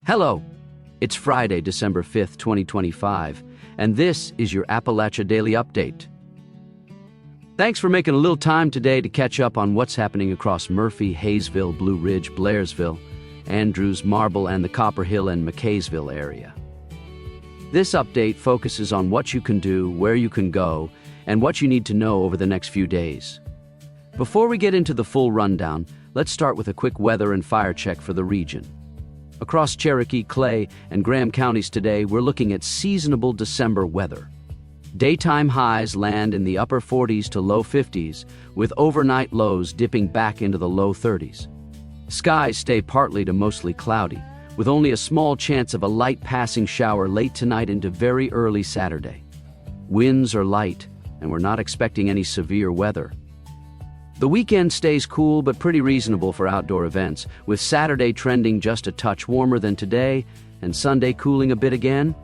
Hello, it's Friday, December 5th, 2025, and this is your Appalachia Daily Update. Thanks for making a little time today to catch up on what's happening across Murphy, Hayesville, Blue Ridge, Blairsville, Andrews, Marble, and the Copper Hill and McKaysville area. This update focuses on what you can do, where you can go, and what you need to know over the next few days. Before we get into the full rundown, let's start with a quick weather and fire check for the region. Across Cherokee, Clay, and Graham counties today, we're looking at seasonable December weather. Daytime highs land in the upper 40s to low 50s, with overnight lows dipping back into the low 30s. Skies stay partly to mostly cloudy, with only a small chance of a light passing shower late tonight into very early Saturday. Winds are light, and we're not expecting any severe weather. The weekend stays cool but pretty reasonable for outdoor events, with Saturday trending just a touch warmer than today and Sunday cooling a bit again.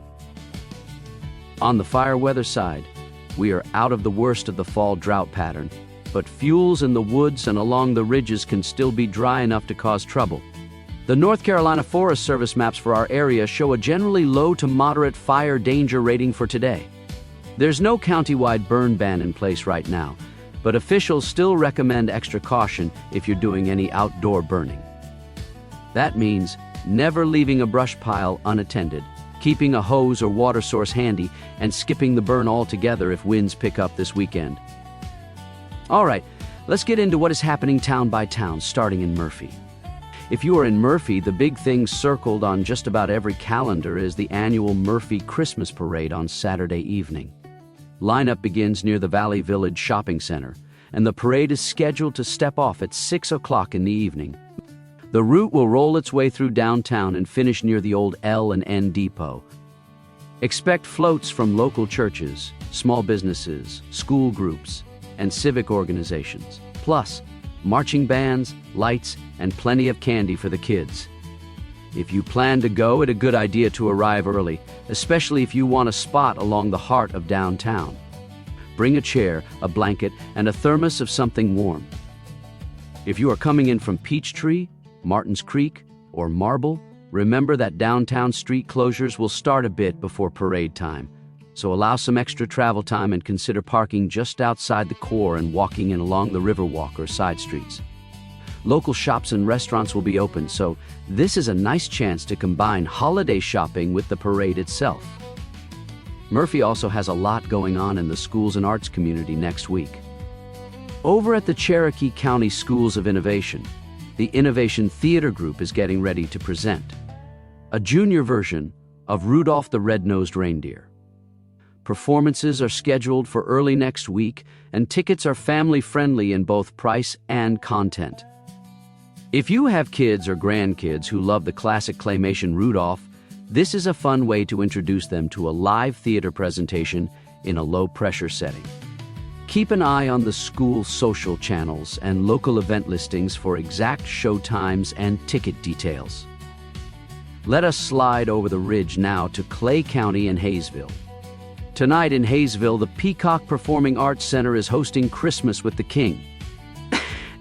On the fire weather side, we are out of the worst of the fall drought pattern, but fuels in the woods and along the ridges can still be dry enough to cause trouble. The North Carolina Forest Service maps for our area show a generally low to moderate fire danger rating for today. There's no countywide burn ban in place right now, but officials still recommend extra caution if you're doing any outdoor burning. That means never leaving a brush pile unattended, keeping a hose or water source handy, and skipping the burn altogether if winds pick up this weekend. All right, let's get into what is happening town by town, starting in Murphy. If you are in Murphy, the big thing circled on just about every calendar is the annual Murphy Christmas Parade on Saturday evening. Lineup begins near the Valley Village Shopping Center, and the parade is scheduled to step off at 6 o'clock in the evening. The route will roll its way through downtown and finish near the old L&N Depot. Expect floats from local churches, small businesses, school groups, and civic organizations, plus marching bands, lights, and plenty of candy for the kids. If you plan to go, it's a good idea to arrive early, especially if you want a spot along the heart of downtown. Bring a chair, a blanket, and a thermos of something warm. If you are coming in from Peachtree, Martins Creek, or Marble, remember that downtown street closures will start a bit before parade time, so allow some extra travel time and consider parking just outside the core and walking in along the Riverwalk or side streets. Local shops and restaurants will be open, so this is a nice chance to combine holiday shopping with the parade itself. Murphy also has a lot going on in the schools and arts community next week. Over at the Cherokee County Schools of Innovation, the Innovation Theater Group is getting ready to present a junior version of Rudolph the Red-Nosed Reindeer. Performances are scheduled for early next week, and tickets are family-friendly in both price and content. If you have kids or grandkids who love the classic claymation Rudolph, this is a fun way to introduce them to a live theater presentation in a low-pressure setting. Keep an eye on the school social channels and local event listings for exact show times and ticket details. Let us slide over the ridge now to Clay County and Hayesville. Tonight in Hayesville, the Peacock Performing Arts Center is hosting Christmas with the King.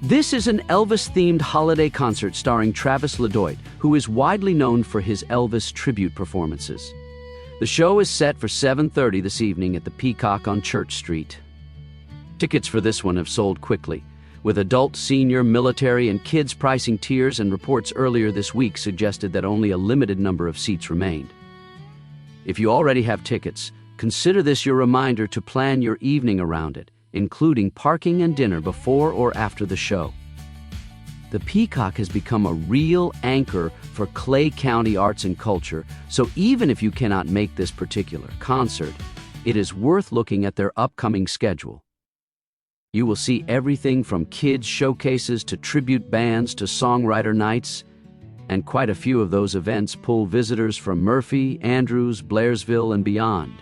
This is an Elvis-themed holiday concert starring Travis LeDoit, who is widely known for his Elvis tribute performances. The show is set for 7:30 this evening at the Peacock on Church Street. Tickets for this one have sold quickly, with adult, senior, military, and kids pricing tiers, and reports earlier this week suggested that only a limited number of seats remained. If you already have tickets, consider this your reminder to plan your evening around it, including parking and dinner before or after the show. The Peacock has become a real anchor for Clay County arts and culture, so even if you cannot make this particular concert, it is worth looking at their upcoming schedule. You will see everything from kids' showcases to tribute bands to songwriter nights, and quite a few of those events pull visitors from Murphy, Andrews, Blairsville, and beyond.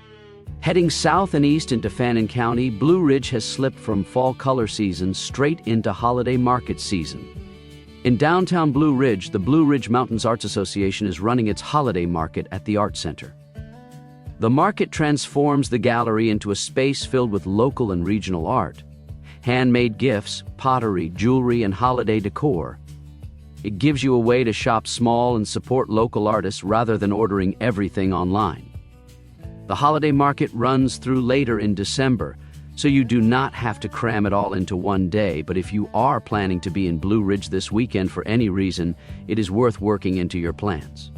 Heading south and east into Fannin County, Blue Ridge has slipped from fall color season straight into holiday market season. In downtown Blue Ridge, the Blue Ridge Mountains Arts Association is running its holiday market at the Art Center. The market transforms the gallery into a space filled with local and regional art, handmade gifts, pottery, jewelry, and holiday decor. It gives you a way to shop small and support local artists rather than ordering everything online. The holiday market runs through later in December, so you do not have to cram it all into one day, but if you are planning to be in Blue Ridge this weekend for any reason, it is worth working into your plans.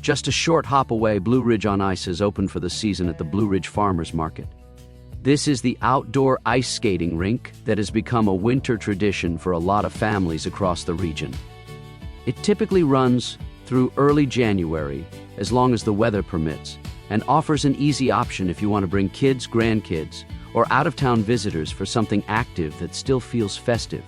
Just a short hop away, Blue Ridge on Ice has opened for the season at the Blue Ridge Farmers Market. This is the outdoor ice skating rink that has become a winter tradition for a lot of families across the region. It typically runs through early January, as long as the weather permits, and offers an easy option if you want to bring kids, grandkids, or out-of-town visitors for something active that still feels festive.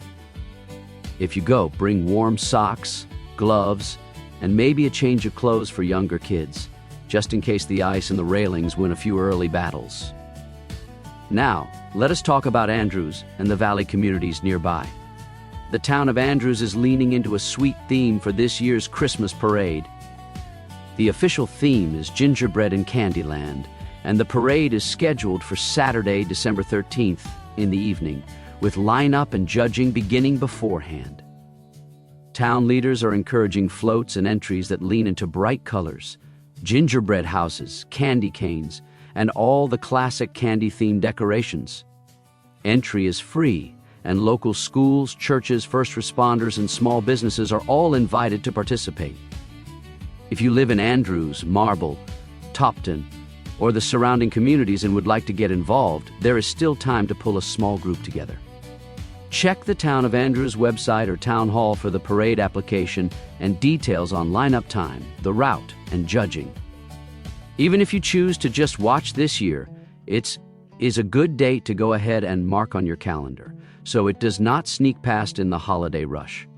If you go, bring warm socks, gloves, and maybe a change of clothes for younger kids, just in case the ice and the railings win a few early battles. Now, let us talk about Andrews and the valley communities nearby. The town of Andrews is leaning into a sweet theme for this year's Christmas parade. The official theme is Gingerbread in Candyland, and the parade is scheduled for Saturday, December 13th in the evening, with lineup and judging beginning beforehand. Town leaders are encouraging floats and entries that lean into bright colors, gingerbread houses, candy canes, and all the classic candy-themed decorations. Entry is free, and local schools, churches, first responders, and small businesses are all invited to participate. If you live in Andrews, Marble, Topton, or the surrounding communities and would like to get involved, there is still time to pull a small group together. Check the Town of Andrews website or town hall for the parade application and details on lineup time, the route, and judging. Even if you choose to just watch this year, it is a good date to go ahead and mark on your calendar, so it does not sneak past in the holiday rush.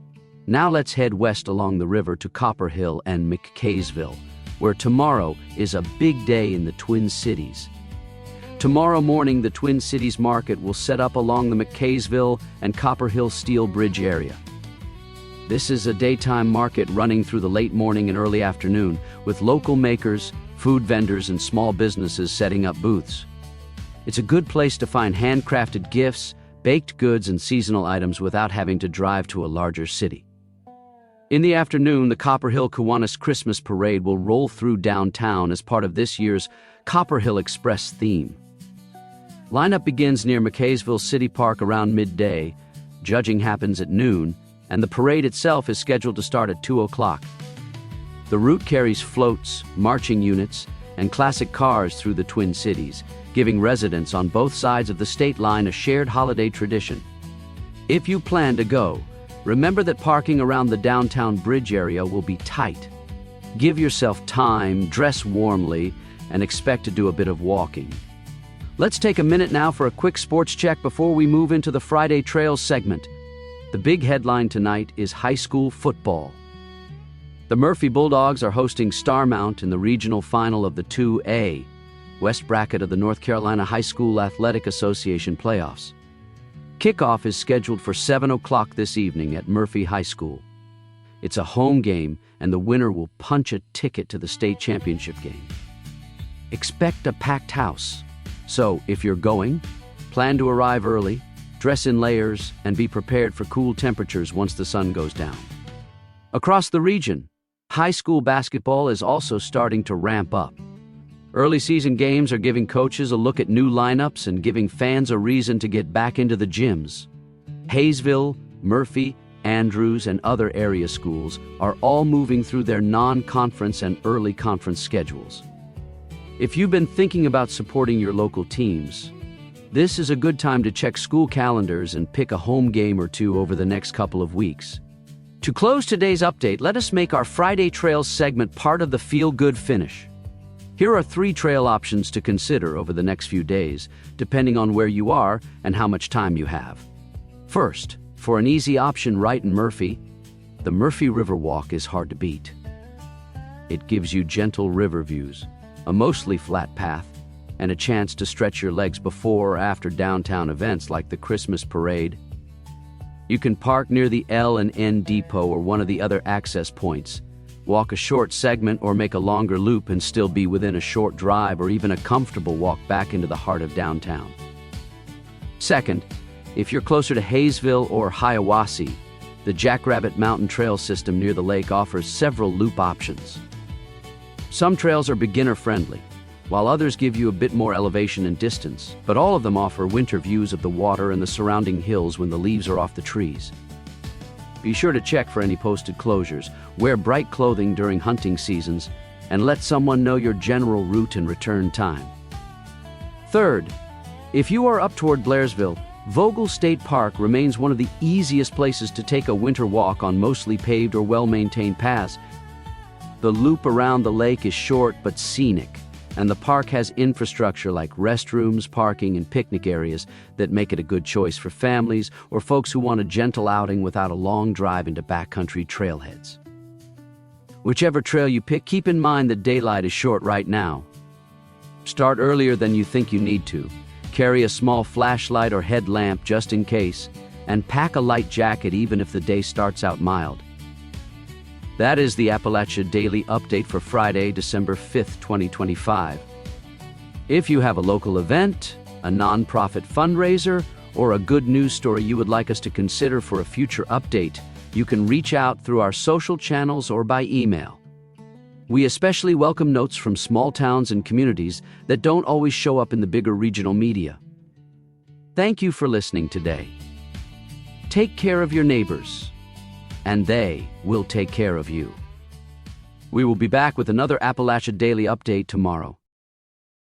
Now let's head west along the river to Copper Hill and McKaysville, where tomorrow is a big day in the Twin Cities. Tomorrow morning, the Twin Cities Market will set up along the McKaysville and Copper Hill Steel Bridge area. This is a daytime market running through the late morning and early afternoon, with local makers, food vendors, and small businesses setting up booths. It's a good place to find handcrafted gifts, baked goods, and seasonal items without having to drive to a larger city. In the afternoon, the Copper Hill Kiwanis Christmas Parade will roll through downtown as part of this year's Copper Hill Express theme. Lineup begins near McKaysville City Park around midday, judging happens at noon, and the parade itself is scheduled to start at 2 o'clock. The route carries floats, marching units, and classic cars through the Twin Cities, giving residents on both sides of the state line a shared holiday tradition. If you plan to go, remember that parking around the downtown bridge area will be tight. Give yourself time, dress warmly, and expect to do a bit of walking. Let's take a minute now for a quick sports check before we move into the Friday Trails segment. The big headline tonight is high school football. The Murphy Bulldogs are hosting Starmount in the regional final of the 2A West bracket of the North Carolina High School Athletic Association playoffs. Kickoff is scheduled for 7 o'clock this evening at Murphy High School. It's a home game, and the winner will punch a ticket to the state championship game. Expect a packed house. So, if you're going, plan to arrive early, dress in layers, and be prepared for cool temperatures once the sun goes down. Across the region, high school basketball is also starting to ramp up. Early season games are giving coaches a look at new lineups and giving fans a reason to get back into the gyms. Hayesville, Murphy, Andrews, and other area schools are all moving through their non-conference and early conference schedules. If you've been thinking about supporting your local teams, this is a good time to check school calendars and pick a home game or two over the next couple of weeks. To close today's update, let us make our Friday Trails segment part of the feel-good finish. Here are 3 trail options to consider over the next few days, depending on where you are and how much time you have. First, for an easy option right in Murphy, the Murphy River Walk is hard to beat. It gives you gentle river views, a mostly flat path, and a chance to stretch your legs before or after downtown events like the Christmas parade. You can park near the L&N Depot or one of the other access points, walk a short segment or make a longer loop and still be within a short drive or even a comfortable walk back into the heart of downtown. Second, if you're closer to Hayesville or Hiawassee, The Jackrabbit Mountain Trail system near the lake offers several loop options. Some trails are beginner-friendly, while others give you a bit more elevation and distance, but all of them offer winter views of the water and the surrounding hills when the leaves are off the trees. Be sure to check for any posted closures, wear bright clothing during hunting seasons, and let someone know your general route and return time. Third, if you are up toward Blairsville, Vogel State Park remains one of the easiest places to take a winter walk on mostly paved or well-maintained paths. The loop around the lake is short but scenic, and the park has infrastructure like restrooms, parking, and picnic areas that make it a good choice for families or folks who want a gentle outing without a long drive into backcountry trailheads. Whichever trail you pick, keep in mind that daylight is short right now. Start earlier than you think you need to. Carry a small flashlight or headlamp just in case, and pack a light jacket even if the day starts out mild. That is the Appalachia Daily Update for Friday, December 5th, 2025. If you have a local event, a nonprofit fundraiser, or a good news story you would like us to consider for a future update, you can reach out through our social channels or by email. We especially welcome notes from small towns and communities that don't always show up in the bigger regional media. Thank you for listening today. Take care of your neighbors, and they will take care of you. We will be back with another Appalachia Daily Update tomorrow.